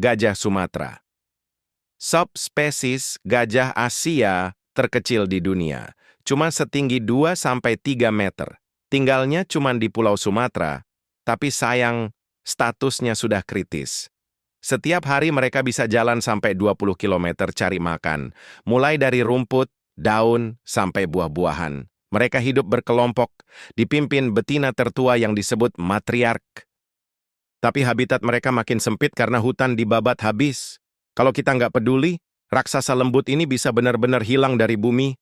gajah Sumatera. Subspesies gajah Asia terkecil di dunia, cuma setinggi 2-3 meter. Tinggalnya cuma di Pulau Sumatera, tapi sayang statusnya sudah kritis. Setiap hari mereka bisa jalan sampai 20 kilometer cari makan, mulai dari rumput, daun, sampai buah-buahan. Mereka hidup berkelompok, dipimpin betina tertua yang disebut matriark. Tapi habitat mereka makin sempit karena hutan dibabat habis. Kalau kita nggak peduli, raksasa lembut ini bisa benar-benar hilang dari bumi